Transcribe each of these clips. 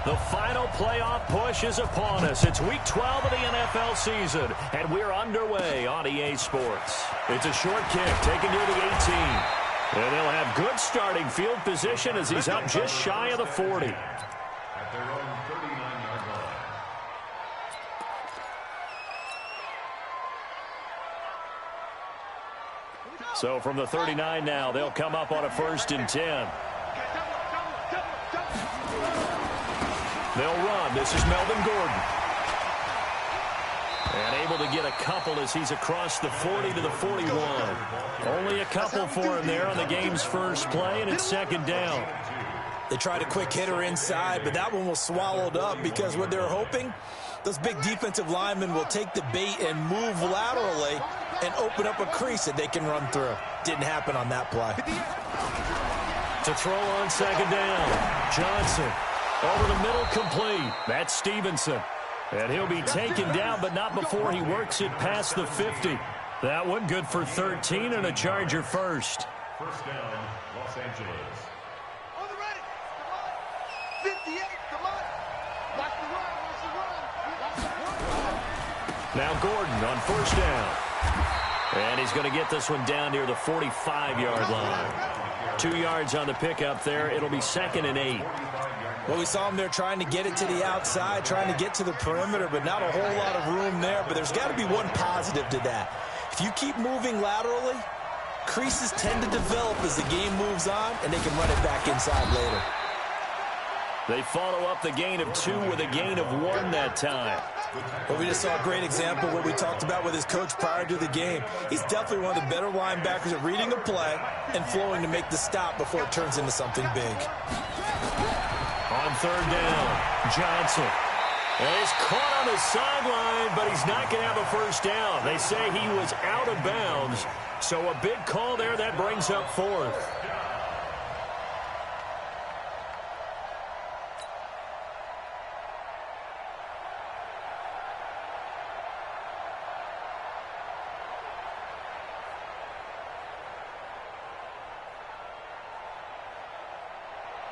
The final playoff push is upon us. It's Week 12 of the NFL season, and we're underway on EA Sports. It's a short kick taken near the 18. And they'll have good starting field position as he's up just shy of the 40. At their own 39-yard line. So from the 39 now, they'll come up on a 1st and 10. They'll run. This is Melvin Gordon. And able to get a couple as he's across the 40 to the 41. Only a couple for him there on the game's first play, and it's 2nd down. They tried a quick hitter inside, but that one was swallowed up because what they're hoping, those big defensive linemen will take the bait and move laterally and open up a crease that they can run through. Didn't happen on that play. To throw on 2nd down, Johnson. Over the middle, complete. That's Stevenson. And he'll be taken down, but not before he works it past the 50. That one good for 13 and a Charger first. 1st down, Los Angeles. On the ready. Come on. 58, come on. Watch the run, watch the run. Watch the run. Now Gordon on 1st down. And he's going to get this one down near the 45-yard line. 2 yards on the pickup there. It'll be 2nd and 8. Well, we saw him there trying to get it to the outside, trying to get to the perimeter, but not a whole lot of room there. But there's got to be one positive to that. If you keep moving laterally, creases tend to develop as the game moves on, and they can run it back inside later. They follow up the gain of 2 with a gain of 1 that time. Well, we just saw a great example of what we talked about with his coach prior to the game. He's definitely one of the better linebackers at reading a play and flowing to make the stop before it turns into something big. On 3rd down, Johnson. And he's caught on the sideline, but he's not going to have a 1st down. They say he was out of bounds, so a big call there that brings up 4th.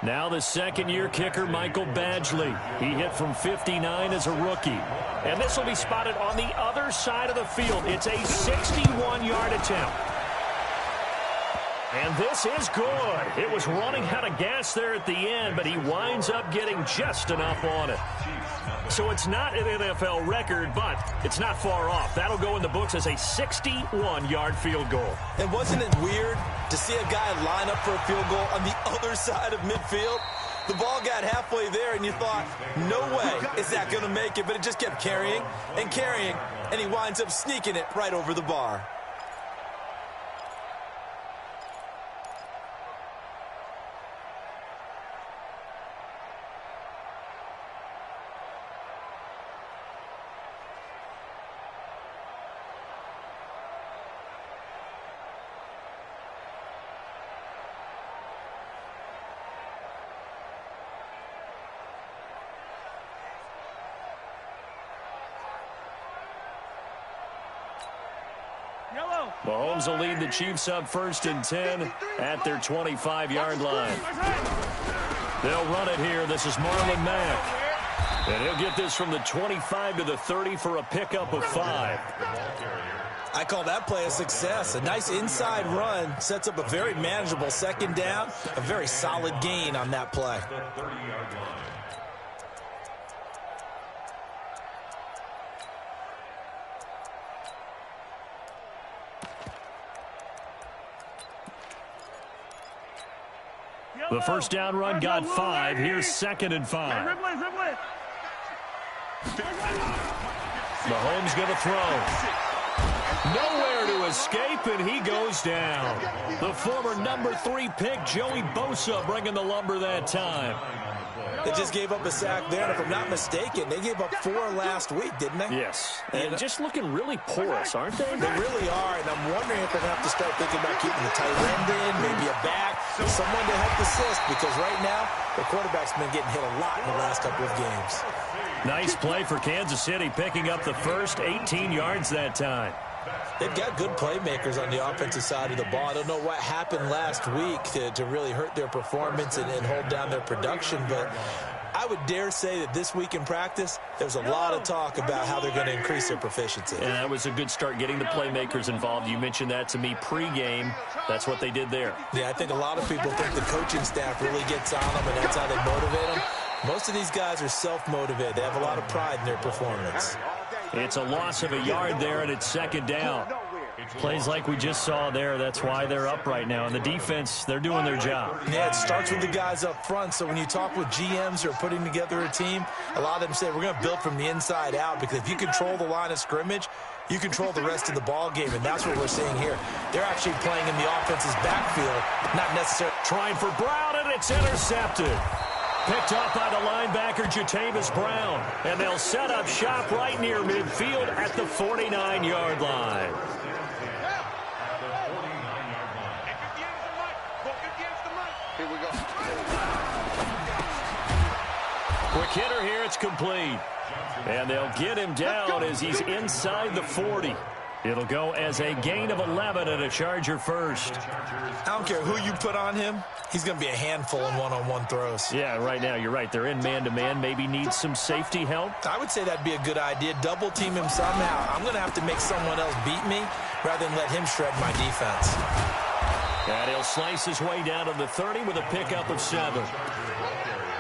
Now the 2nd-year kicker, Michael Badgley. He hit from 59 as a rookie. And this will be spotted on the other side of the field. It's a 61-yard attempt. And this is good. It was running out of gas there at the end, but he winds up getting just enough on it. So it's not an NFL record, but it's not far off. That'll go in the books as a 61-yard field goal. And wasn't it weird to see a guy line up for a field goal on the other side of midfield? The ball got halfway there, and you thought, no way is that going to make it, but it just kept carrying, and he winds up sneaking it right over the bar. Mahomes will lead the Chiefs up 1st and 10 at their 25-yard line. They'll run it here. This is Marlon Mack. And he'll get this from the 25 to the 30 for a pickup of 5. I call that play a success. A nice inside run sets up a very manageable 2nd down. A very solid gain on that play. The 1st down run got 5. Here's 2nd and 5. Mahomes going to throw. Nowhere to escape, and he goes down. The former number 3 pick, Joey Bosa, bringing the lumber that time. They just gave up a sack there, and if I'm not mistaken, they gave up 4 last week, didn't they? Yes. And just looking really porous, aren't they? They really are, and I'm wondering if they're going to have to start thinking about keeping the tight end in, maybe a back, someone to help assist, because right now, the quarterback's been getting hit a lot in the last couple of games. Nice play for Kansas City, picking up the first 18 yards that time. They've got good playmakers on the offensive side of the ball. I don't know what happened last week to really hurt their performance and hold down their production, but I would dare say that this week in practice, there's a lot of talk about how they're going to increase their proficiency. And that was a good start, getting the playmakers involved. You mentioned that to me pregame. That's what they did there. Yeah, I think a lot of people think the coaching staff really gets on them, and that's how they motivate them. Most of these guys are self-motivated. They have a lot of pride in their performance. It's a loss of a yard there, and it's second down. Plays like we just saw there. That's why they're up right now. And the defense, they're doing their job. Yeah, it starts with the guys up front. So when you talk with GMs who are putting together a team, a lot of them say we're going to build from the inside out, because if you control the line of scrimmage, you control the rest of the ball game, and that's what we're seeing here. They're actually playing in the offense's backfield, not necessarily. Trying for Brown, and it's intercepted. Picked up by the linebacker, Jatavis Brown. And they'll set up shop right near midfield at the 49-yard line. Here we go. Quick hitter here, it's complete. And they'll get him down as he's inside the 40. It'll go as a gain of 11 and a Charger first. I don't care who you put on him. He's going to be a handful in one-on-one throws. Yeah, right now, you're right. They're in man-to-man. Maybe needs some safety help. I would say that'd be a good idea. Double team him somehow. I'm going to have to make someone else beat me rather than let him shred my defense. And he'll slice his way down to the 30 with a pickup of 7.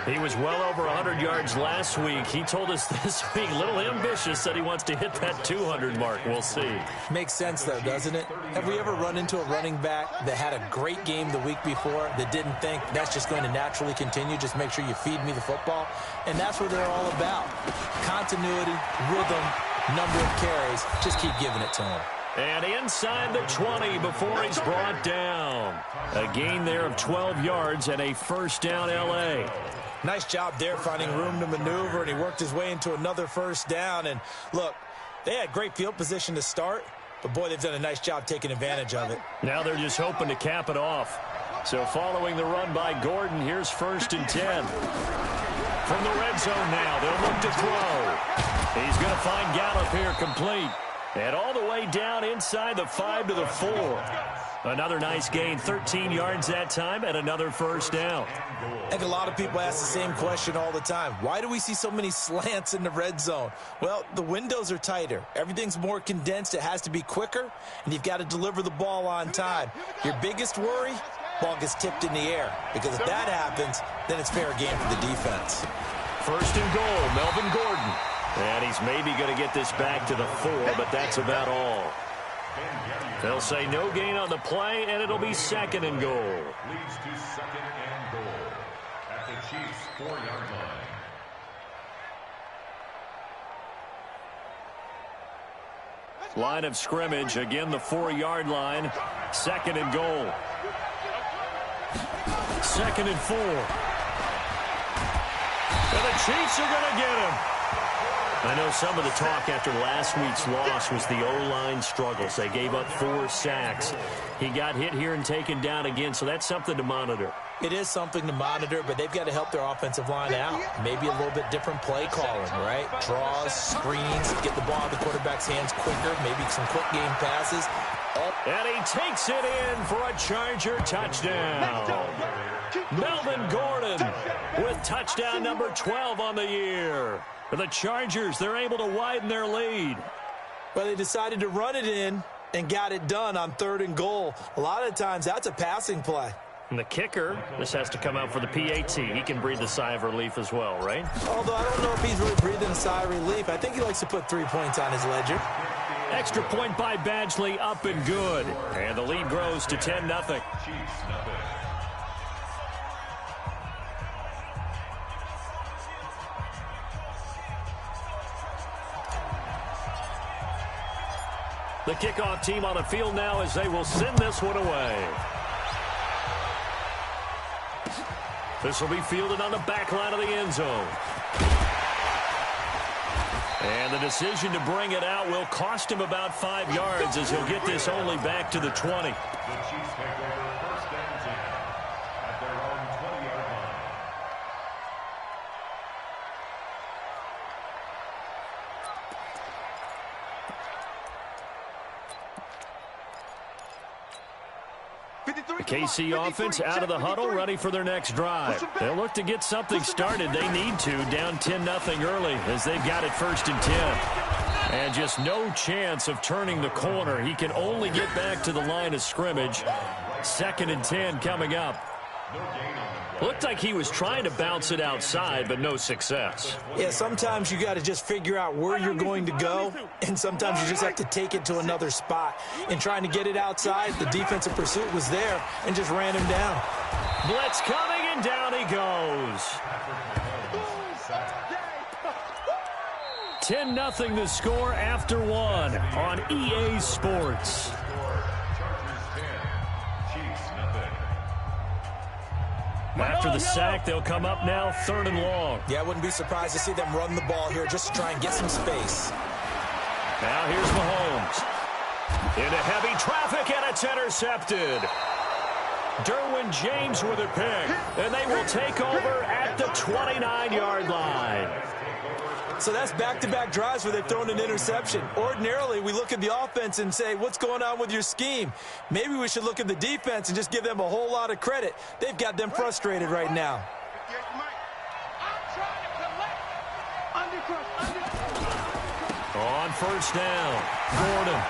He was well over 100 yards last week. He told us this week, a little ambitious, that he wants to hit that 200 mark. We'll see. Makes sense, though, doesn't it? Have we ever run into a running back that had a great game the week before that didn't think that's just going to naturally continue? Just make sure you feed me the football. And that's what they're all about. Continuity, rhythm, number of carries. Just keep giving it to him. And inside the 20 before he's brought down. A gain there of 12 yards and a first down L.A. Nice job there finding room to maneuver, and he worked his way into another first down. And look, they had great field position to start, but boy, they've done a nice job taking advantage of it. Now they're just hoping to cap it off. So following the run by Gordon, here's 1st and 10. From the red zone now, they'll look to throw. He's going to find Gallup here complete. And all the way down inside the 5 to the 4. Another nice gain, 13 yards that time, and another first down. I think a lot of people ask the same question all the time. Why do we see so many slants in the red zone? Well, the windows are tighter. Everything's more condensed. It has to be quicker, and you've got to deliver the ball on time. Your biggest worry? Ball gets tipped in the air, because if that happens, then it's fair game for the defense. 1st and goal, Melvin Gordon. And he's maybe going to get this back to the 4, but that's about all. They'll say no gain on the play, and it'll be 2nd and goal. Leads to 2nd and goal at the Chiefs' 4-yard line. Line of scrimmage, again the 4-yard line. 2nd and goal. 2nd and 4. And the Chiefs are going to get him. I know some of the talk after last week's loss was the O-line struggles. They gave up 4 sacks. He got hit here and taken down again, so that's something to monitor. It is something to monitor, but they've got to help their offensive line out. Maybe a little bit different play calling, right? Draws, screens, get the ball in the quarterback's hands quicker, maybe some quick game passes. And he takes it in for a Charger touchdown. Melvin Gordon with touchdown number 12 on the year. For the Chargers, they're able to widen their lead. Well, they decided to run it in and got it done on 3rd and goal. A lot of times, that's a passing play. And the kicker, this has to come out for the PAT. He can breathe a sigh of relief as well, right? Although I don't know if he's really breathing a sigh of relief. I think he likes to put 3 points on his ledger. Extra point by Badgley, up and good. And the lead grows to 10-0. Chiefs, nothing. The kickoff team on the field now as they will send this one away. This will be fielded on the back line of the end zone. And the decision to bring it out will cost him about 5 yards as he'll get this only back to the 20. The Chiefs take over 1st and 10 at their own 20-yard line. The KC offense out of the huddle, ready for their next drive. They'll look to get something started. They need to, down 10-0 early as they've got it 1st and 10. And just no chance of turning the corner. He can only get back to the line of scrimmage. 2nd and 10 coming up. Looked like he was trying to bounce it outside, but no success. Yeah, sometimes you got to just figure out where you're going to go, and sometimes you just have to take it to another spot. In trying to get it outside, the defensive pursuit was there and just ran him down. Blitz coming, and down he goes. 10-0 the score after 1 on EA Sports. After the sack, they'll come up now 3rd and long. Yeah, I wouldn't be surprised to see them run the ball here just to try and get some space. Now here's Mahomes. Into heavy traffic, and it's intercepted. Derwin James with a pick, and they will take over at the 29-yard line. So that's back-to-back drives where they've thrown an interception. Ordinarily, we look at the offense and say, what's going on with your scheme? Maybe we should look at the defense and just give them a whole lot of credit. They've got them frustrated right now. On 1st down, Gordon.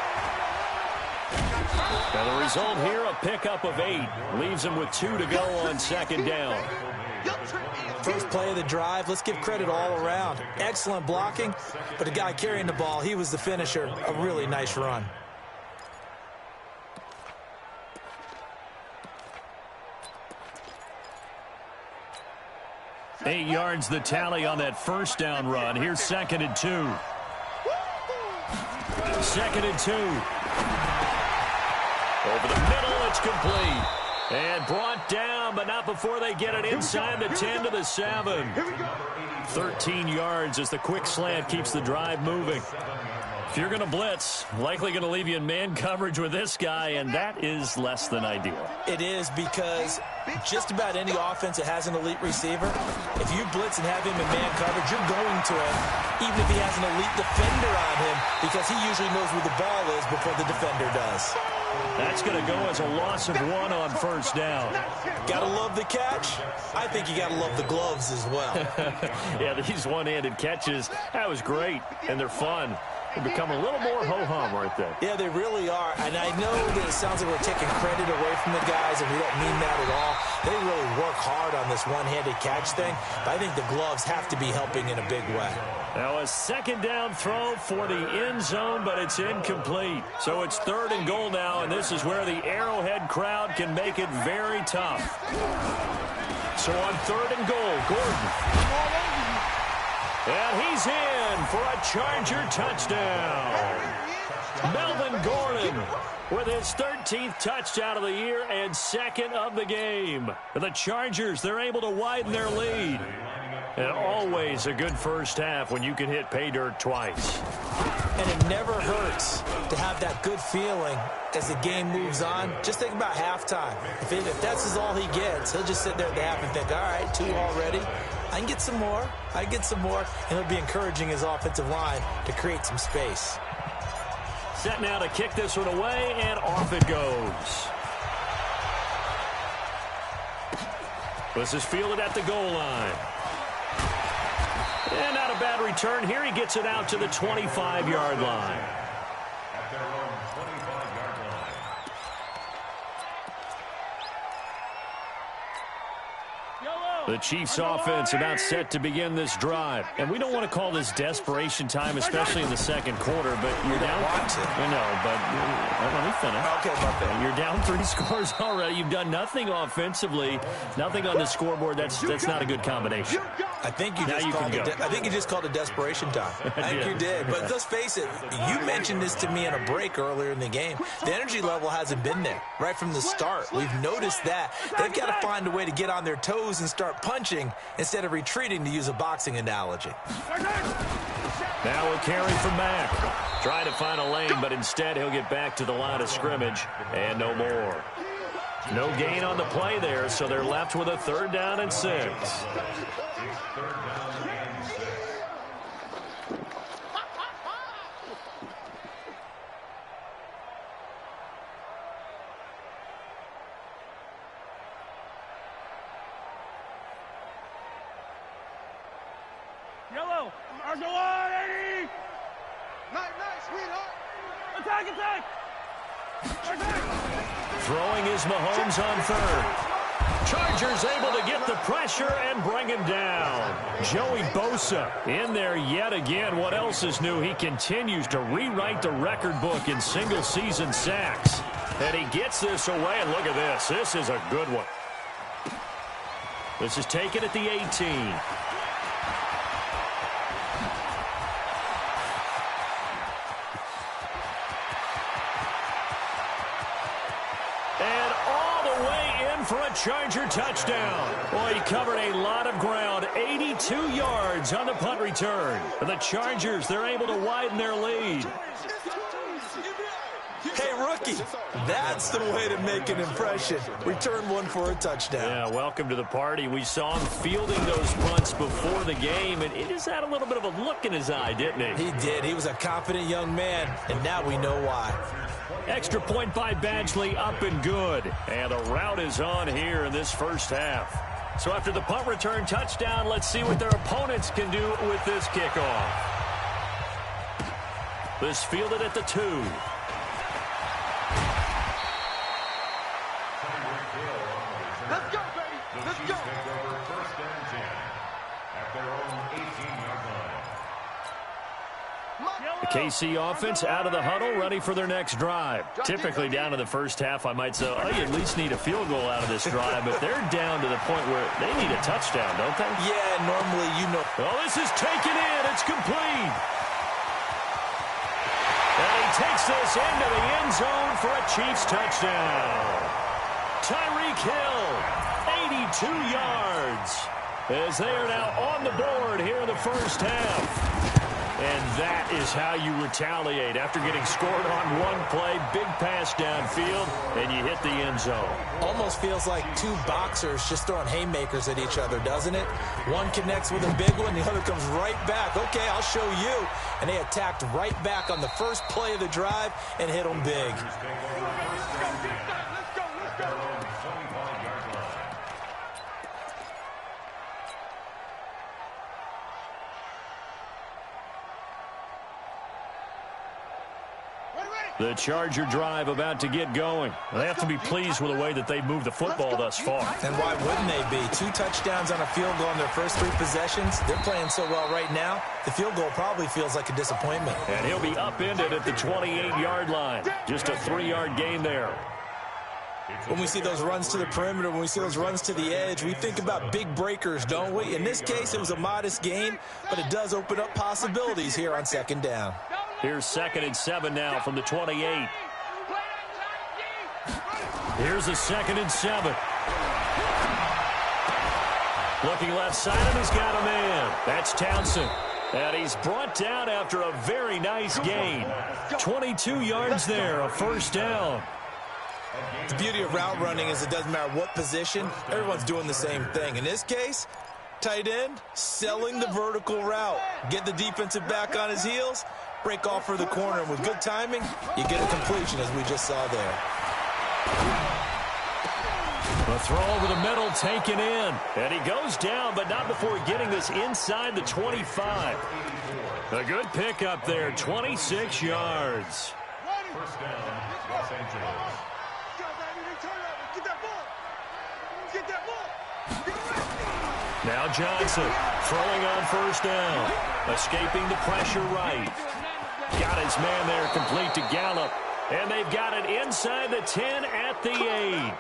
Now the result here, a pickup of 8. Leaves them with 2 to go on 2nd down. First play of the drive, let's give credit all around. Excellent blocking, but the guy carrying the ball, he was the finisher. A really nice run. Eight yards the tally on that 1st down run. Here's 2nd and 2. 2nd and 2. Over the middle, it's complete. And brought down, but not before they get it inside the 10 to the 7. 13 yards as the quick slant keeps the drive moving. If you're going to blitz, likely going to leave you in man coverage with this guy, and that is less than ideal. It is, because just about any offense that has an elite receiver, if you blitz and have him in man coverage, you're going to him, even if he has an elite defender on him, because he usually knows where the ball is before the defender does. That's going to go as a loss of 1 on 1st down. Gotta love the catch. I think you gotta love the gloves as well. Yeah, these one-handed catches, that was great, and they're fun. They become a little more ho-hum, aren't they? Yeah, they really are. And I know that it sounds like we're taking credit away from the guys, and we don't mean that at all. They really work hard on this one-handed catch thing, but I think the gloves have to be helping in a big way. Now a 2nd down throw for the end zone, but it's incomplete. So it's 3rd and goal now, and this is where the Arrowhead crowd can make it very tough. So on 3rd and goal, Gordon. And he's in for a Charger touchdown. Melvin Gordon with his 13th touchdown of the year and 2nd of the game. The Chargers, they're able to widen their lead. And always a good first half when you can hit pay dirt twice. And it never hurts to have that good feeling as the game moves on. Just think about halftime. If that's all he gets, he'll just sit there at the half and think, all right, 2 already. I can get some more. I can get some more. And he'll be encouraging his offensive line to create some space. Set now to kick this one away, and off it goes. This is fielded at the goal line. And not a bad return here. He gets it out to the 25-yard line. At their own 25-yard line. The Chiefs offense about set to begin this drive. And we don't want to call this desperation time, especially in the 2nd quarter, but you're down. I know, but let me finish. Okay, my bad. You're down 3 scores already. You've done nothing offensively, nothing on the scoreboard. That's not a good combination. I think you just called it desperation time. I think you did. But let's face it, you mentioned this to me in a break earlier in the game. The energy level hasn't been there right from the start. We've noticed that. They've got to find a way to get on their toes and start punching instead of retreating, to use a boxing analogy. Now a carry from Mack. Trying to find a lane, but instead he'll get back to the line of scrimmage and no more. No gain on the play there, so they're left with a 3rd down and 6. Yellow. Marshal on, 80. Nice, sweetheart. Attack. Throwing is Mahomes on third. Chargers able to get the pressure and bring him down. Joey Bosa in there yet again. What else is new? He continues to rewrite the record book in single-season sacks. And he gets this away, and look at this. This is a good one. This is taken at the 18. For a Charger touchdown. Boy, he covered a lot of ground. 82 yards on the punt return. And the Chargers, they're able to widen their lead. Hey, rookie, that's the way to make an impression. Return one for a touchdown. Yeah, welcome to the party. We saw him fielding those punts before the game, and he just had a little bit of a look in his eye, didn't he? He did. He was a confident young man, and now we know why. Extra point by Badgley, up and good. And the route is on here in this first half. So after the punt return touchdown, let's see what their opponents can do with this kickoff. This fielded at the 2. Let's go, baby. Let's go. First and 10 at their own 18-yard line. The KC offense out of the huddle, ready for their next drive. Typically down to the first half, I might say, oh, you at least need a field goal out of this drive, but they're down to the point where they need a touchdown, don't they? Yeah, normally, you know. Oh, this is taken in. It's complete. And he takes this into the end zone for a Chiefs touchdown. Tyreek Hill, 82 yards, as they are now on the board here in the first half. And that is how you retaliate. After getting scored on one play, big pass downfield, and you hit the end zone. Almost feels like two boxers just throwing haymakers at each other, doesn't it? One connects with a big one, the other comes right back. Okay, I'll show you. And they attacked right back on the first play of the drive and hit them big. The Charger drive about to get going. They have to be pleased with the way that they moved the football thus far. And why wouldn't they be? 2 touchdowns on a field goal in their first 3 possessions. They're playing so well right now, the field goal probably feels like a disappointment. And he'll be upended at the 28-yard line. Just a 3-yard gain there. When we see those runs to the perimeter, when we see those runs to the edge, we think about big breakers, don't we? In this case, it was a modest gain, but it does open up possibilities here on second down. Here's 2nd and 7 now from the 28. Here's a 2nd and 7. Looking left side of him, he's got a man. That's Townsend. And he's brought down after a very nice gain. 22 yards there, a first down. The beauty of route running is it doesn't matter what position, everyone's doing the same thing. In this case, tight end, selling the vertical route. Get the defensive back on his heels, break off for the corner. And with good timing, you get a completion as we just saw there. The throw over the middle taken in. And he goes down, but not before getting this inside the 25. A good pickup there, 26 yards. First down, Los Angeles. Now Johnson throwing on first down. Escaping the pressure right. Got his man there complete to Gallup. And they've got it inside the 10 at the 8.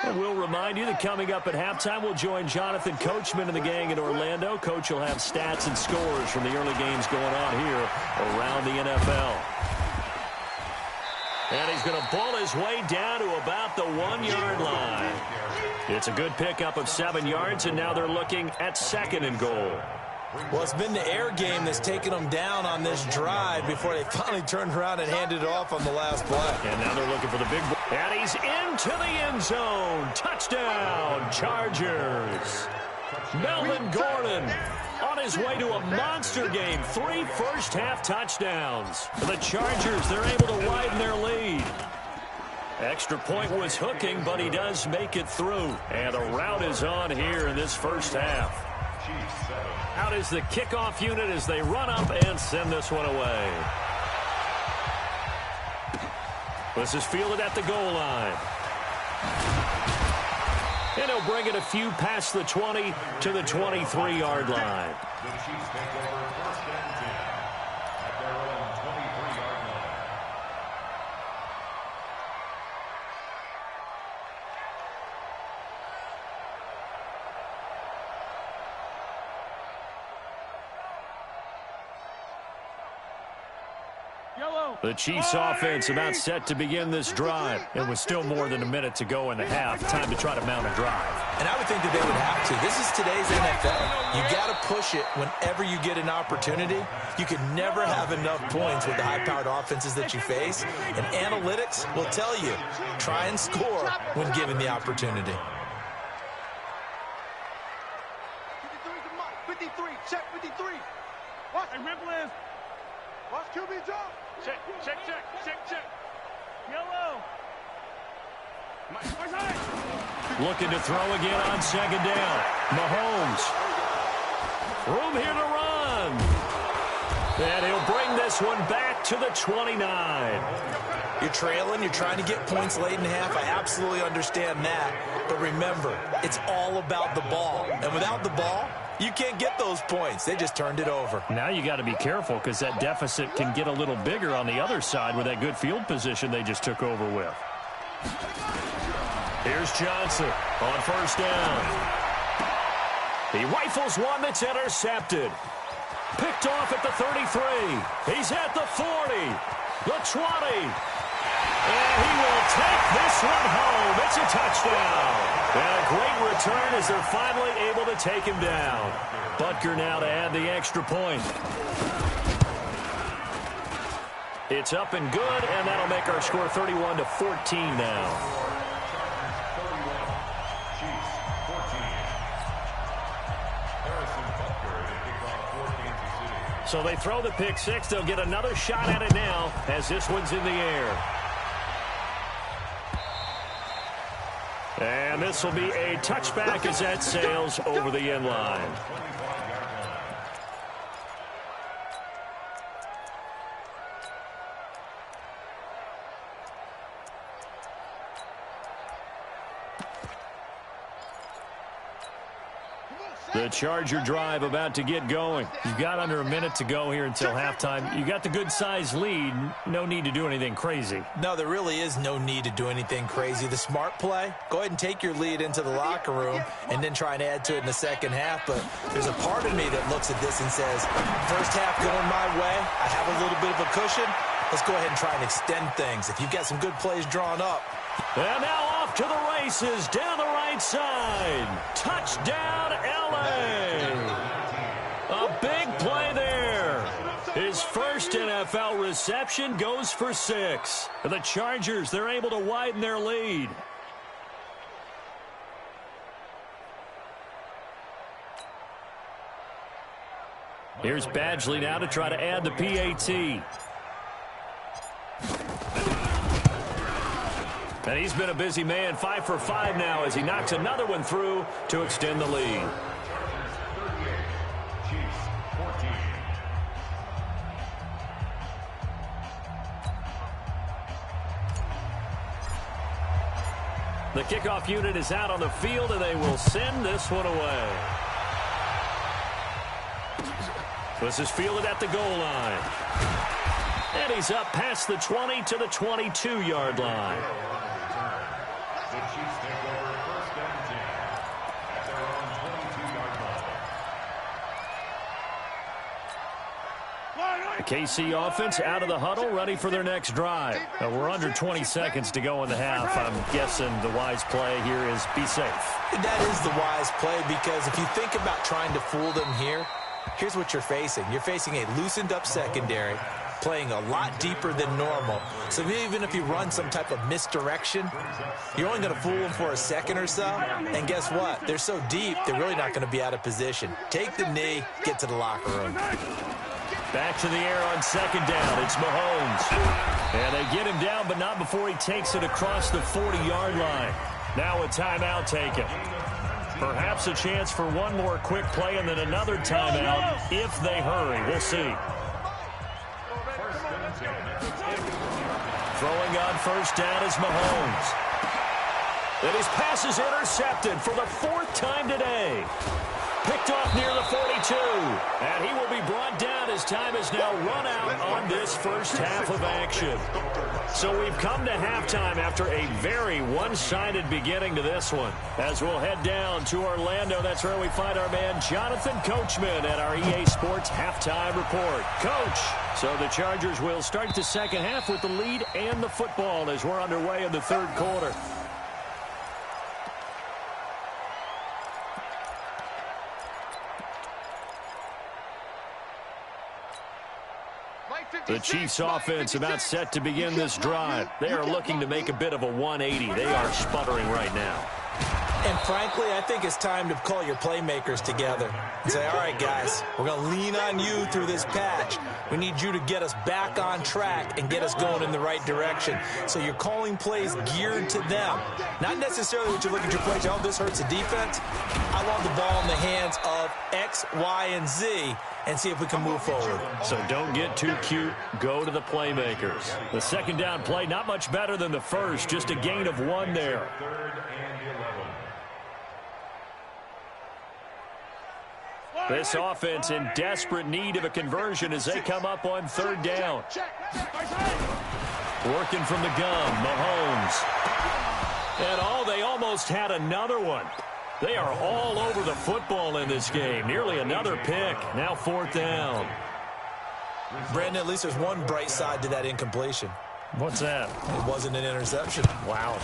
And we'll remind you that coming up at halftime, we'll join Jonathan Coachman and the gang in Orlando. Coach will have stats and scores from the early games going on here around the NFL. And he's going to pull his way down to about the 1-yard line. It's a good pickup of 7 yards, and now they're looking at 2nd and goal. Well, it's been the air game that's taken them down on this drive before they finally turned around and handed it off on the last play. And now they're looking for the big boy. And he's into the end zone. Touchdown, Chargers. Melvin Gordon on his way to a monster game. 3 first-half touchdowns. The Chargers, they're able to widen their lead. Extra point was hooking, but he does make it through. And the rout is on here in this first half. Out is the kickoff unit as they run up and send this one away. This is fielded at the goal line. And he'll bring it a few past the 20 to the 23-yard line. The Chiefs take over first and 10 at their own 23-yard line. The Chiefs offense about set to begin this drive. And with still more than a minute to go in the half, time to try to mount a drive. And I would think that they would have to. This is today's NFL. You got to push it whenever you get an opportunity. You can never have enough points with the high-powered offenses that you face. And analytics will tell you, try and score when given the opportunity. 53, check 53. Watch. Hey, Ripple is. Watch QB jump. Check. Yellow. Looking to throw again on second down. Mahomes. Room here to run. And he'll bring this one back to the 29. You're trailing, you're trying to get points late in half. I absolutely understand that. But remember, it's all about the ball. And without the ball, you can't get those points. They just turned it over. Now you got to be careful because that deficit can get a little bigger on the other side with that good field position they just took over with. Here's Johnson on first down. He rifles one that's intercepted. Picked off at the 33. He's at the 40. The 20. And he will take this one home. It's a touchdown. And a great return as they're finally able to take him down. Butker now to add the extra point. It's up and good, and that'll make our score 31-14 now. So they throw the pick six. They'll get another shot at it now as this one's in the air. And this will be a touchback as that sails over the end line. The Charger drive about to get going. You've got under a minute to go here until halftime. You got the good-sized lead. No need to do anything crazy. No, there really is no need to do anything crazy. The smart play, go ahead and take your lead into the locker room and then try and add to it in the second half. But there's a part of me that looks at this and says, first half going my way, I have a little bit of a cushion. Let's go ahead and try and extend things. If you've got some good plays drawn up. And now off to the races down the right side. Touchdown, L.A. A big play there. His first NFL reception goes for 6. The Chargers, they're able to widen their lead. Here's Badgley now to try to add the PAT. And he's been a busy man, 5 for 5 now as he knocks another one through to extend the lead. The kickoff unit is out on the field, and they will send this one away. This is fielded at the goal line. And he's up past the 20 to the 22-yard line. The Chiefs take over first and 10 at their own 22-yard line. The KC offense out of the huddle, ready for their next drive. We're under 20 seconds to go in the half. I'm guessing the wise play here is be safe. That is the wise play because if you think about trying to fool them here, here's what you're facing. You're facing a loosened-up secondary, playing a lot deeper than normal. So even if you run some type of misdirection, you're only going to fool them for a second or so. And guess what? They're so deep, they're really not going to be out of position. Take the knee, get to the locker room. Back to the air on second down. It's Mahomes. And they get him down, but not before he takes it across the 40-yard line. Now a timeout taken. Perhaps a chance for one more quick play and then another timeout if they hurry. We'll see. Throwing on first down is Mahomes. And his pass is intercepted for the fourth time today. Picked off near the 42. And he will be brought down as time is now run out on this first half of action. So we've come to halftime after a very one-sided beginning to this one. As we'll head down to Orlando, that's where we find our man Jonathan Coachman at our EA Sports Halftime Report. Coach, so the Chargers will start the second half with the lead and the football as we're underway in the third quarter. The Chiefs offense about set to begin this drive. They are looking to make a bit of a 180. They are sputtering right now. And frankly, I think it's time to call your playmakers together and say, all right, guys, we're going to lean on you through this patch. We need you to get us back on track and get us going in the right direction. So you're calling plays geared to them. Not necessarily what you look at your plays, oh, this hurts the defense. I want the ball in the hands of X, Y, and Z and see if we can move forward. So don't get too cute. Go to the playmakers. The second down play, not much better than the first. Just a gain of 1 there. This offense in desperate need of a conversion as they come up on third down. Working from the gun, Mahomes. And they almost had another one. They are all over the football in this game. Nearly another pick. Now fourth down. Brandon, at least there's one bright side to that incompletion. What's that? It wasn't an interception. Wow.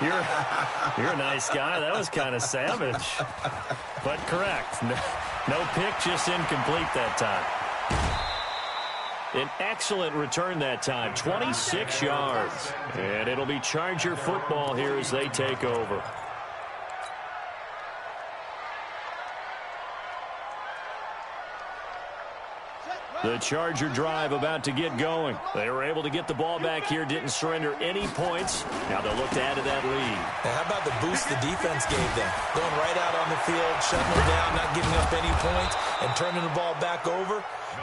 You're a nice guy. That was kind of savage. But correct. No pick, just incomplete that time. An excellent return that time. 26 yards. And it'll be Charger football here as they take over. The Charger drive about to get going. They were able to get the ball back here, didn't surrender any points. Now they'll look to add to that lead. Now, how about the boost the defense gave them? Going right out on the field, shutting them down, not giving up any points, and turning the ball back over.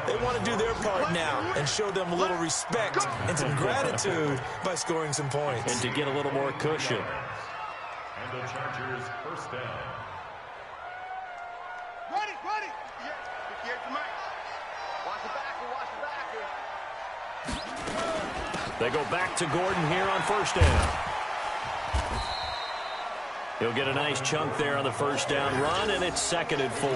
They want to do their part now and show them a little respect and some gratitude by scoring some points. And to get a little more cushion. And the Chargers first down. Ready. Here's the mic. Watch the backer. They go back to Gordon here on first down. He'll get a nice chunk there on the first down run, and it's 2nd and 4.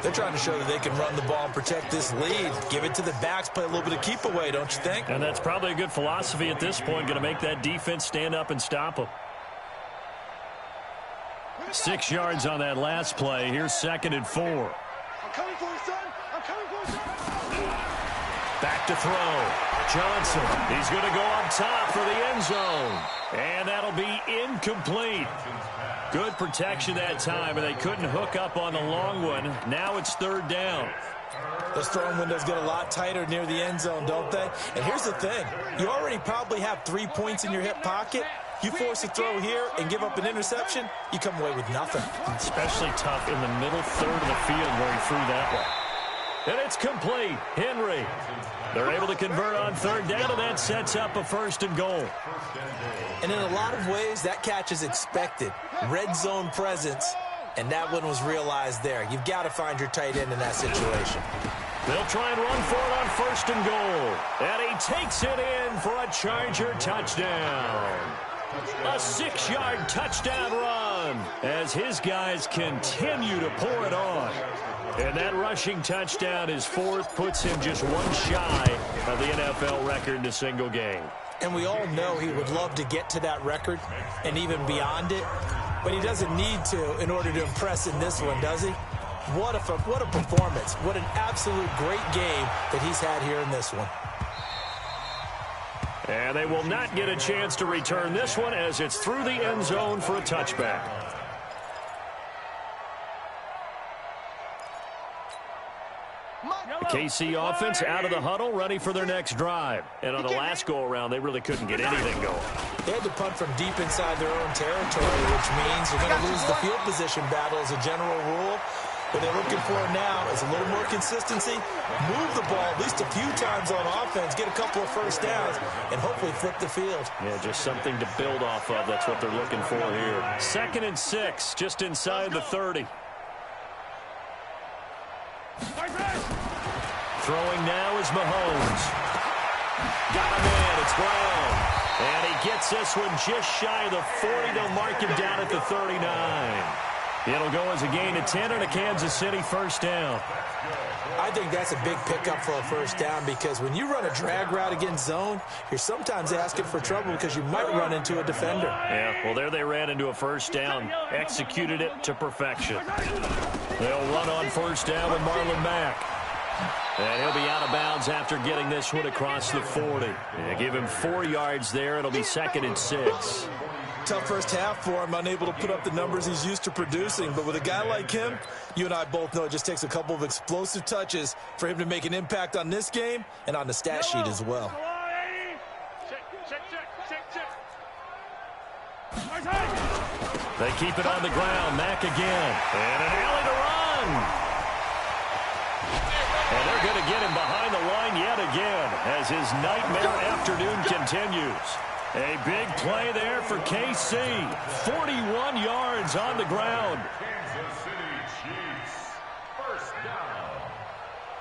They're trying to show that they can run the ball and protect this lead. Give it to the backs, play a little bit of keep away, don't you think? And that's probably a good philosophy at this point, going to make that defense stand up and stop them. 6 yards on that last play. Here's 2nd and 4. I'm coming for you, son. I'm coming for you, son. Back to throw. Johnson. He's going to go up top for the end zone. And that'll be incomplete. Good protection that time, and they couldn't hook up on the long one. Now it's 3rd down. Those throwing windows get a lot tighter near the end zone, don't they? And here's the thing. You already probably have 3 points in your hip pocket. You force a throw here and give up an interception, you come away with nothing. Especially tough in the middle third of the field where he threw that one. And it's complete. Henry. They're able to convert on 3rd down, and that sets up a 1st and goal. And in a lot of ways, that catch is expected. Red zone presence, and that one was realized there. You've got to find your tight end in that situation. They'll try and run for it on 1st and goal. And he takes it in for a Charger touchdown. A 6-yard touchdown run as his guys continue to pour it on. And that rushing touchdown is 4th, puts him just 1 shy of the NFL record in a single game. And we all know he would love to get to that record and even beyond it, but he doesn't need to in order to impress in this one, does he? What a performance. What an absolute great game that he's had here in this one. And they will not get a chance to return this one as it's through the end zone for a touchback. Yellow! KC offense out of the huddle, ready for their next drive. And on the last go-around, they really couldn't get anything going. They had to punt from deep inside their own territory, which means you're going to lose the field position battle as a general rule. What they're looking for now is a little more consistency, move the ball at least a few times on offense, get a couple of first downs, and hopefully flip the field. Yeah, just something to build off of. That's what they're looking for here. 2nd and 6, just inside the 30. Throwing now is Mahomes. Got him in. It's Brown. And he gets this one just shy of the 40. They'll mark him down at the 39. It'll go as a gain of 10 and a Kansas City first down. I think that's a big pickup for a first down because when you run a drag route against zone, you're sometimes asking for trouble because you might run into a defender. Yeah, well, there they ran into a first down, executed it to perfection. They'll run on first down with Marlon Mack. And he'll be out of bounds after getting this one across the 40. Yeah, give him 4 yards there. It'll be 2nd and 6. Tough first half for him, unable to put up the numbers he's used to producing. But with a guy like him, you and I both know it just takes a couple of explosive touches for him to make an impact on this game and on the stat sheet as well. They keep it on the ground. Mack again. And an alley to run. And they're going to get him behind the line yet again as his nightmare afternoon continues. A big play there for KC. 41 yards on the ground. Kansas City Chiefs. First down.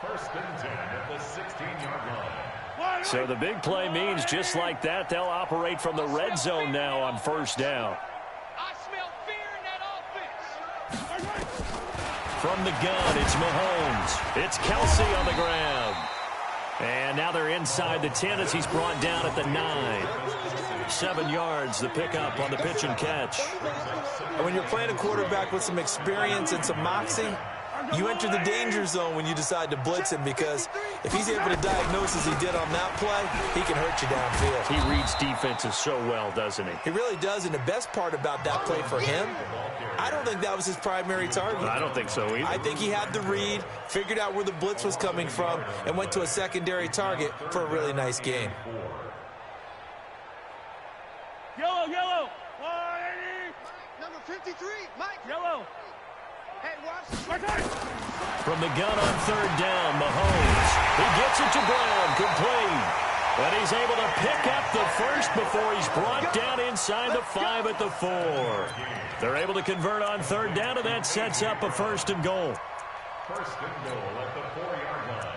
1st and 10 at the 16-yard line. So the big play means just like that, they'll operate from the red zone now on first down. I smell fear in that offense. From the gun, it's Mahomes. It's Kelsey on the ground. And now they're inside the 10 as he's brought down at the 9. 7 yards, the pickup on the pitch and catch. And when you're playing a quarterback with some experience and some moxie, you enter the danger zone when you decide to blitz him because if he's able to diagnose as he did on that play, he can hurt you downfield. He reads defenses so well, doesn't he? He really does, and the best part about that play for him, I don't think that was his primary target. I don't think so either. I think he had the read, figured out where the blitz was coming from, and went to a secondary target for a really nice game. Yellow, yellow. 180. Number 53, Mike. Yellow. Hey, watch. From the gun on 3rd down, Mahomes. He gets it to Brown, complete. And he's able to pick up the first before he's brought down inside the 5 at the 4. They're able to convert on 3rd down, and that sets up a 1st and goal. 1st and goal at the 4-yard line.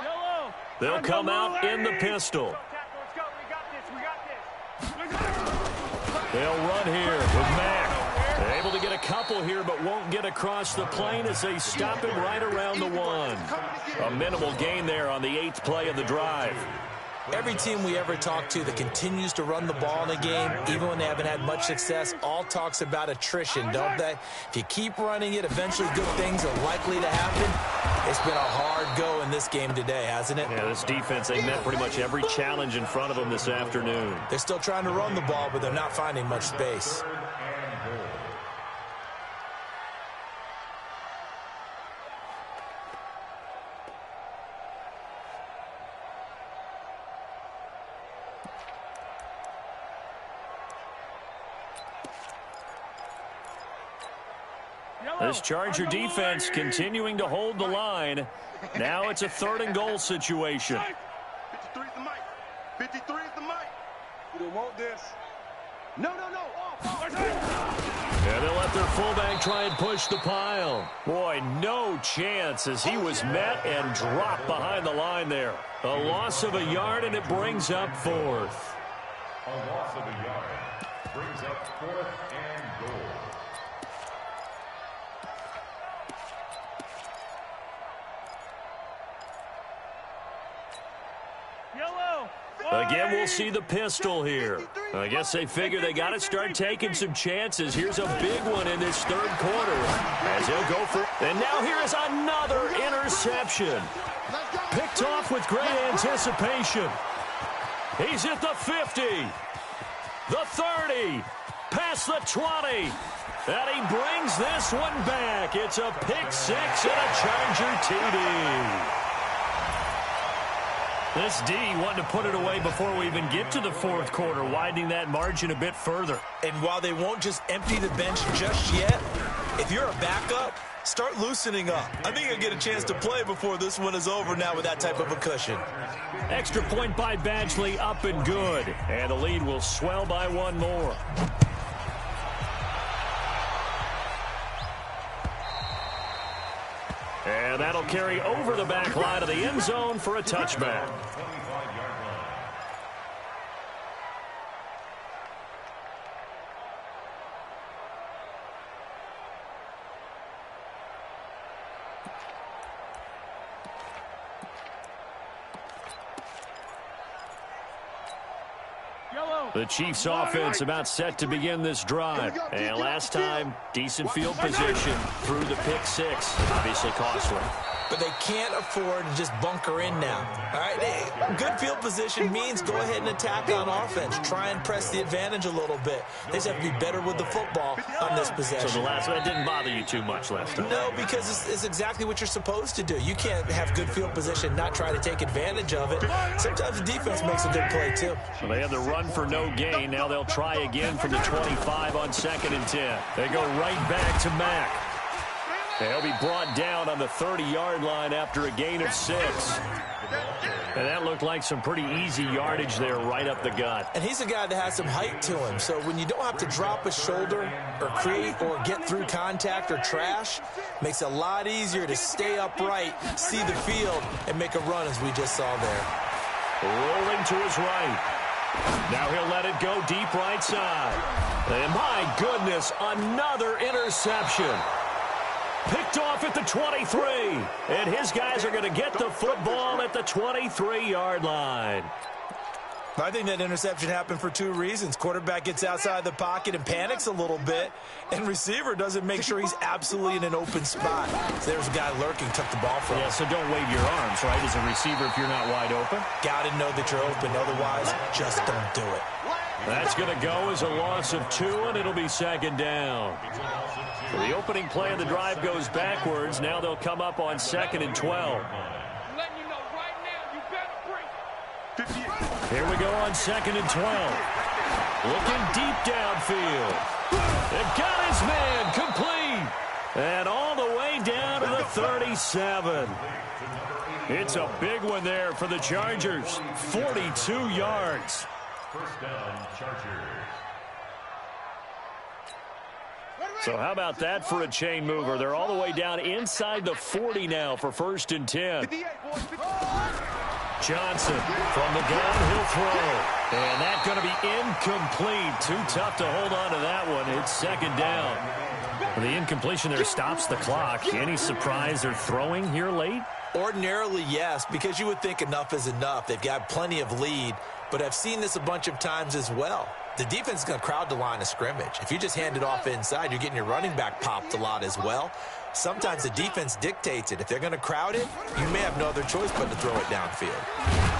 Yellow. They'll come out in the pistol. Let's go. We got this. They'll run here with Mack. They're able to get a couple here, but won't get across the plane as they stop him right around the 1. A minimal gain there on the 8th play of the drive. Every team we ever talk to that continues to run the ball in a game, even when they haven't had much success, all talks about attrition, don't they? If you keep running it, eventually good things are likely to happen. It's been a hard go in this game today, hasn't it? Yeah, this defense, they met pretty much every challenge in front of them this afternoon. They're still trying to run the ball, but they're not finding much space. This Charger defense continuing to hold the line. Now it's a 3rd and goal situation. 53 is the mic. 53 is the mic. We don't want this. No. Yeah, they'll let their fullback try and push the pile. Boy, no chance as he was met and dropped behind the line there. A loss of a yard, and it brings up 4th. A loss of a yard brings up 4th and goal. Again, we'll see the pistol here. I guess they figure they got to start taking some chances. Here's a big one in this 3rd quarter as he'll go for it. And now here is another interception. Picked off with great anticipation. He's at the 50, the 30, past the 20. And he brings this one back. It's a pick six and a Charger TD. This D wanted to put it away before we even get to the fourth quarter, widening that margin a bit further. And while they won't just empty the bench just yet, if you're a backup, start loosening up. I think you'll get a chance to play before this one is over now with that type of a cushion. Extra point by Badgley, up and good. And the lead will swell by one more. And that'll carry over the back line of the end zone for a touchback. The Chiefs offense about set to begin this drive. And last time, decent field position through the pick six. Obviously costly. But they can't afford to just bunker in now. All right, hey, good field position means go ahead and attack on offense. Try and press the advantage a little bit. They just have to be better with the football on this possession. So the last one didn't bother you too much last time? No, because it's exactly what you're supposed to do. You can't have good field position, not try to take advantage of it. Sometimes the defense makes a good play, too. So they had the run for no gain. Now they'll try again from the 25 on 2nd and 10. They go right back to Mack. They'll be brought down on the 30-yard line after a gain of 6. And that looked like some pretty easy yardage there right up the gut. And he's a guy that has some height to him. So when you don't have to drop a shoulder or create or get through contact or trash, makes it a lot easier to stay upright, see the field, and make a run as we just saw there. Rolling to his right. Now he'll let it go deep right side. And my goodness, another interception. Picked off at the 23, and his guys are going to get the football at the 23-yard line. I think that interception happened for 2 reasons. Quarterback gets outside the pocket and panics a little bit, and receiver doesn't make sure he's absolutely in an open spot. So there's a guy lurking, took the ball from him. Yeah, so don't wave your arms, right, as a receiver if you're not wide open. Got to know that you're open. Otherwise, just don't do it. That's going to go as a loss of 2, and it'll be 2nd down. So the opening play of the drive goes backwards. Now they'll come up on 2nd and 12. Here we go on 2nd and 12. Looking deep downfield. They've got his man complete. And all the way down to the 37. It's a big one there for the Chargers. 42 yards. First down, Chargers. So how about that for a chain mover? They're all the way down inside the 40 now for 1st and 10. Johnson from the gun, he'll throw. And that's going to be incomplete. Too tough to hold on to that one. It's 2nd down. The incompletion there stops the clock. Any surprise they're throwing here late? Ordinarily, yes, because you would think enough is enough. They've got plenty of lead, but I've seen this a bunch of times as well. The defense is going to crowd the line of scrimmage. If you just hand it off inside, you're getting your running back popped a lot as well. Sometimes the defense dictates it. If they're going to crowd it, you may have no other choice but to throw it downfield.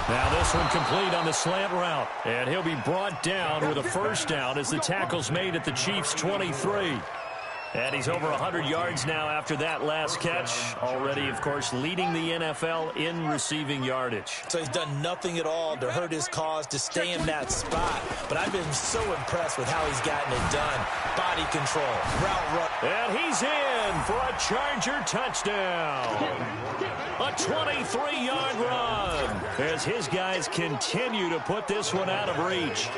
Now this one complete on the slant route. And he'll be brought down with a 1st down as the tackle's made at the Chiefs' 23. And he's over 100 yards now after that last catch. Already, of course, leading the NFL in receiving yardage. So he's done nothing at all to hurt his cause, to stay in that spot. But I've been so impressed with how he's gotten it done. Body control, route run. And he's in for a Charger touchdown. A 23-yard run as his guys continue to put this one out of reach.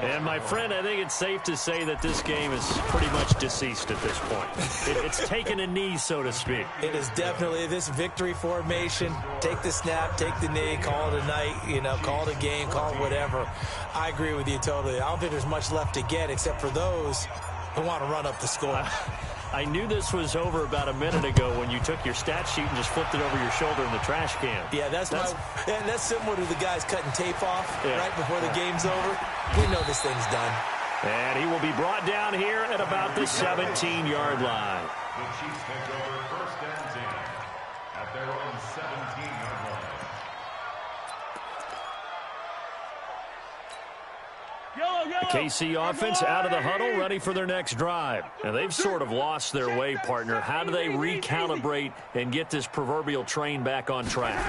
And, my friend, I think it's safe to say that this game is pretty much deceased at this point. It's taken a knee, so to speak. It is definitely this victory formation. Take the snap, take the knee, call it a night, call it a game, call it whatever. I agree with you totally. I don't think there's much left to get except for those who want to run up the score. I knew this was over about a minute ago when you took your stat sheet and just flipped it over your shoulder in the trash can. Yeah, that's similar to the guys cutting tape off right before the game's over. We know this thing's done. And he will be brought down here at about the 17-yard line. The Chiefs take over 1st and 10 at their own 17-yard line. Yellow, The KC offense out of the huddle, ready for their next drive. And they've sort of lost their way, partner. How do they recalibrate and get this proverbial train back on track?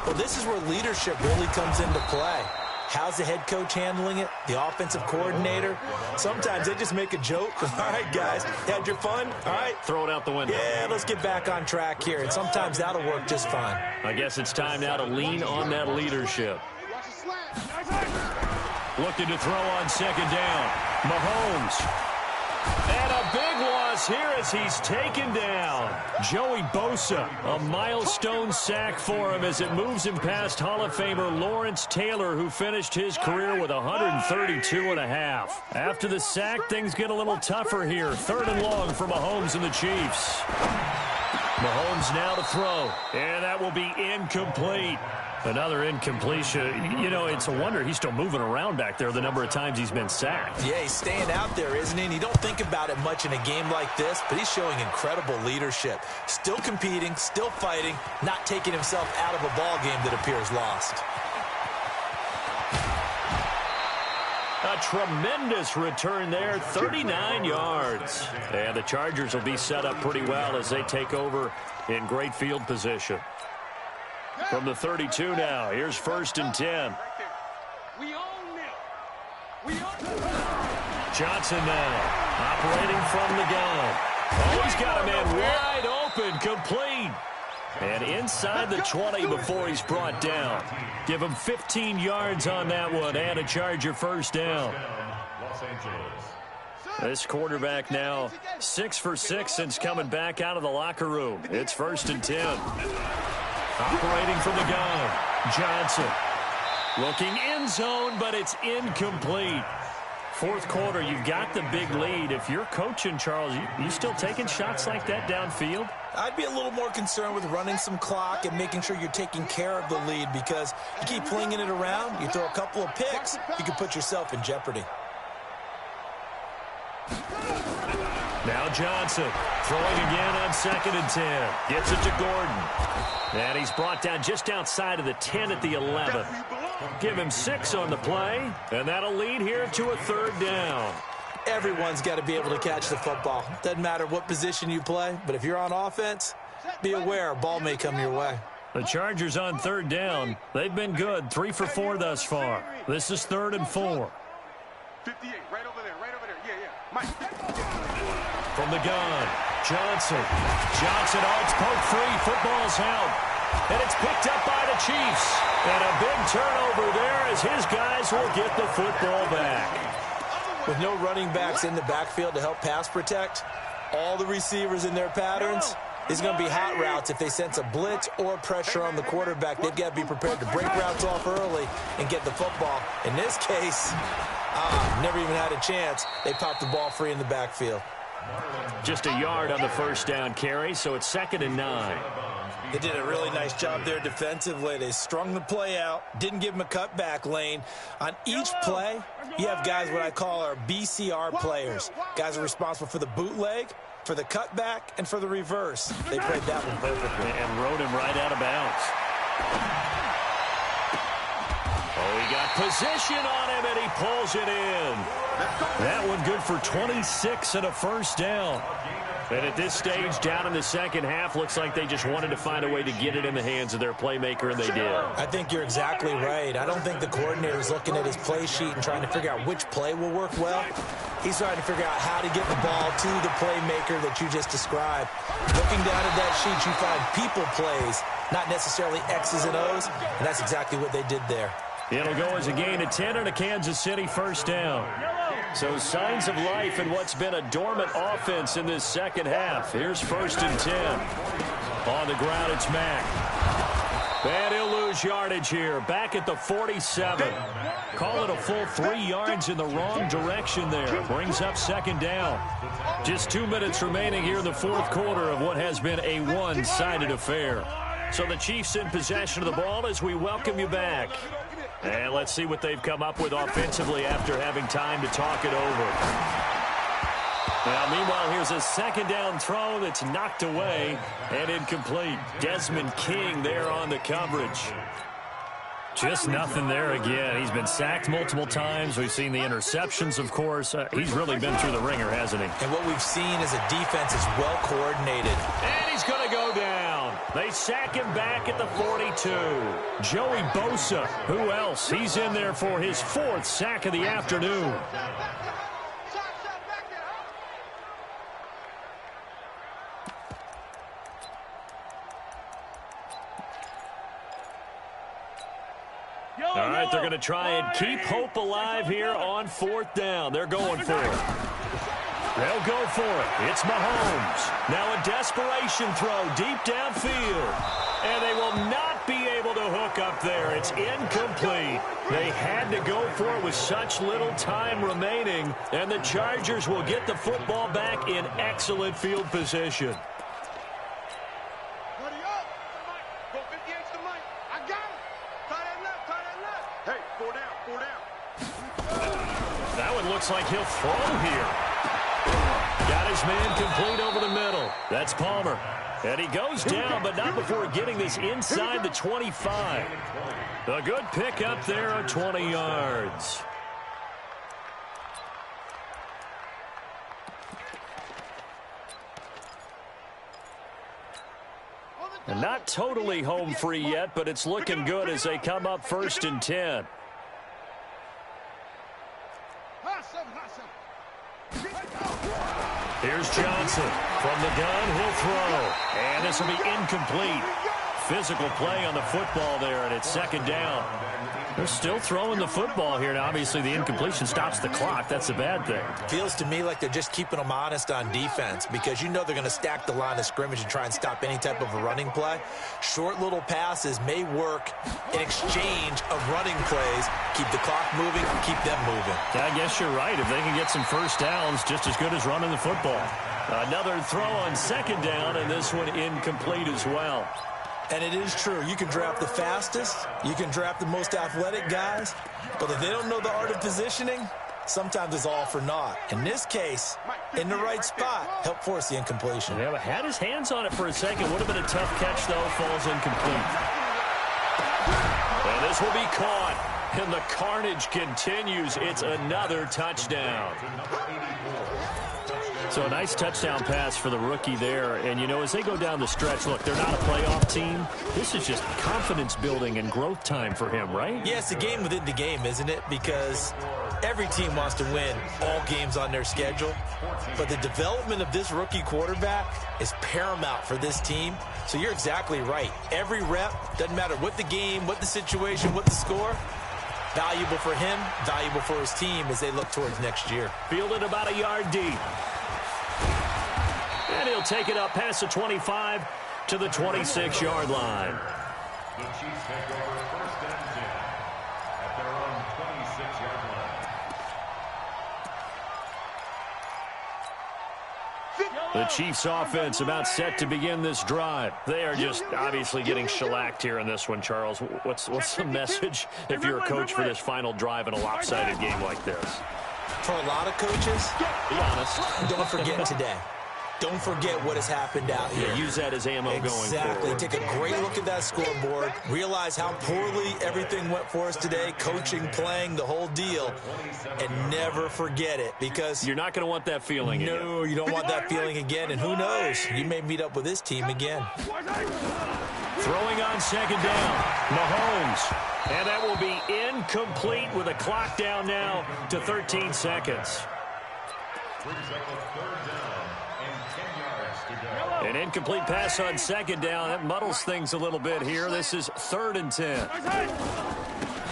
Well, this is where leadership really comes into play. How's the head coach handling it? The offensive coordinator? Sometimes they just make a joke. All right, guys, had your fun? All right. Throw it out the window. Yeah, let's get back on track here. And sometimes that'll work just fine. I guess it's time now to lean on that leadership. Looking to throw on second down. Mahomes. And a big loss here as he's taken down. Joey Bosa, a milestone sack for him as it moves him past Hall of Famer Lawrence Taylor, who finished his career with 132.5. After the sack, things get a little tougher here. 3rd and long for Mahomes and the Chiefs. Mahomes now to throw, and that will be incomplete. Another incompletion. You know, it's a wonder he's still moving around back there the number of times he's been sacked. Yeah, he's staying out there, isn't he? And you don't think about it much in a game like this, but he's showing incredible leadership. Still competing, still fighting, not taking himself out of a ball game that appears lost. A tremendous return there, 39 yards. And the Chargers will be set up pretty well as they take over in great field position. From the 32 now, here's 1st and 10. We own it. We own it. Johnson now, operating from the gun. Oh, he's got a man wide open, complete. And inside the 20 before he's brought down. Give him 15 yards on that one and a Charger first down. This quarterback now 6 for 6 since coming back out of the locker room. It's 1st and 10. Operating from the gun, Johnson. Looking end zone, but it's incomplete. 4th quarter, you've got the big lead. If you're coaching, Charles, you still taking shots like that downfield? I'd be a little more concerned with running some clock and making sure you're taking care of the lead, because you keep flinging it around, you throw a couple of picks, you can put yourself in jeopardy. Now Johnson throwing again on 2nd and 10. Gets it to Gordon. And he's brought down just outside of the 10 at the 11. Give him 6 on the play, and that'll lead here to a 3rd down. Everyone's got to be able to catch the football. Doesn't matter what position you play, but if you're on offense, be aware a ball may come your way. The Chargers on 3rd down. They've been good, 3 for 4 thus far. This is 3rd and 4. 58, right over there, yeah. Mike. From the gun, Johnson. Oh, it's poked free. Football's out. And it's picked up by the Chiefs. And a big turnover there as his guys will get the football back. With no running backs in the backfield to help pass protect, all the receivers in their patterns, it's going to be hot routes. If they sense a blitz or pressure on the quarterback, they've got to be prepared to break routes off early and get the football. In this case, never even had a chance. They popped the ball free in the backfield. Just a yard on the first down carry, so it's 2nd and 9. They did a really nice job there defensively. They strung the play out, didn't give him a cutback lane. On each play, you have guys what I call our BCR players. Guys are responsible for the bootleg, for the cutback, and for the reverse. They played that one perfectly. And rode him right out of bounds. Oh, he got position on him, and he pulls it in. That one good for 26 and a first down. And at this stage, down in the second half, looks like they just wanted to find a way to get it in the hands of their playmaker, and they did. I think you're exactly right. I don't think the coordinator's looking at his play sheet and trying to figure out which play will work well. He's trying to figure out how to get the ball to the playmaker that you just described. Looking down at that sheet, you find people plays, not necessarily X's and O's, and that's exactly what they did there. It'll go as a gain of 10 and a Kansas City first down. So signs of life in what's been a dormant offense in this second half. Here's 1st and 10. On the ground, it's Mack. And he'll lose yardage here. Back at the 47. Call it a full 3 yards in the wrong direction there. Brings up 2nd down. Just 2 minutes remaining here in the 4th quarter of what has been a one-sided affair. So the Chiefs in possession of the ball as we welcome you back. And let's see what they've come up with offensively after having time to talk it over. Now, meanwhile, here's a 2nd down throw that's knocked away and incomplete. Desmond King there on the coverage. Just nothing there again. He's been sacked multiple times. We've seen the interceptions, of course. He's really been through the ringer, hasn't he? And what we've seen is a defense is well coordinated. And he's going to go down. They sack him back at the 42. Joey Bosa, who else? He's in there for his 4th sack of the afternoon. All right, they're going to try and keep hope alive here on 4th down. They're going for it. They'll go for it. It's Mahomes. Now a desperation throw deep downfield. And they will not be able to hook up there. It's incomplete. They had to go for it with such little time remaining. And the Chargers will get the football back in excellent field position. Looks like he'll throw here. Got his man complete over the middle. That's Palmer. And he goes down, but not before getting this inside the 25. A good pick up there of 20 yards. And not totally home free yet, but it's looking good as they come up 1st and 10. Here's Johnson. From the gun, he'll throw. And this will be incomplete. Physical play on the football there, and it's 2nd down. They're still throwing the football here. Now, obviously, the incompletion stops the clock. That's a bad thing. Feels to me like they're just keeping them honest on defense because you know they're going to stack the line of scrimmage and try and stop any type of a running play. Short little passes may work in exchange of running plays. Keep the clock moving, keep them moving. Yeah, I guess you're right. If they can get some 1st downs, just as good as running the football. Another throw on 2nd down, and this one incomplete as well. And it is true. You can draft the fastest. You can draft the most athletic guys. But if they don't know the art of positioning, sometimes it's all for naught. In this case, in the right spot, help force the incompletion. Yeah, but had his hands on it for a second. Would have been a tough catch, though. Falls incomplete. And this will be caught. And the carnage continues. It's another touchdown. So a nice touchdown pass for the rookie there. And, you know, as they go down the stretch, look, they're not a playoff team. This is just confidence building and growth time for him, right? Yeah, it's a game within the game, isn't it? Because every team wants to win all games on their schedule. But the development of this rookie quarterback is paramount for this team. So you're exactly right. Every rep, doesn't matter what the game, what the situation, what the score, valuable for him, valuable for his team as they look towards next year. Fielded about a yard deep. And he'll take it up past the 25 to the 26-yard line. The Chiefs take over 1st and 10 at their own 26-yard line. The Chiefs offense about set to begin this drive. They are just obviously getting shellacked here in this one, Charles. What's the message if you're a coach for this final drive in a lopsided game like this? For a lot of coaches, be honest, don't forget today. Don't forget what has happened out here. Yeah, use that as ammo going forward. Exactly. Take a great look at that scoreboard. Realize how poorly everything went for us today. Coaching, playing, the whole deal. And never forget it because you're not going to want that feeling again. No, you don't want that feeling again. And who knows? You may meet up with this team again. Throwing on 2nd down. Mahomes. And that will be incomplete with a clock down now to 13 seconds. Brings up a 3rd down and 10 yards to go. An incomplete pass on 2nd down. That muddles things a little bit here. This is 3rd and 10.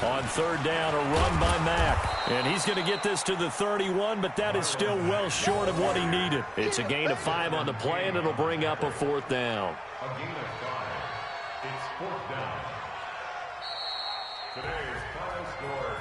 On 3rd down, a run by Mack. And he's going to get this to the 31, but that is still well short of what he needed. It's a gain of 5 on the play, and it'll bring up a 4th down. A gain of 5. It's 4th down. Today's final score.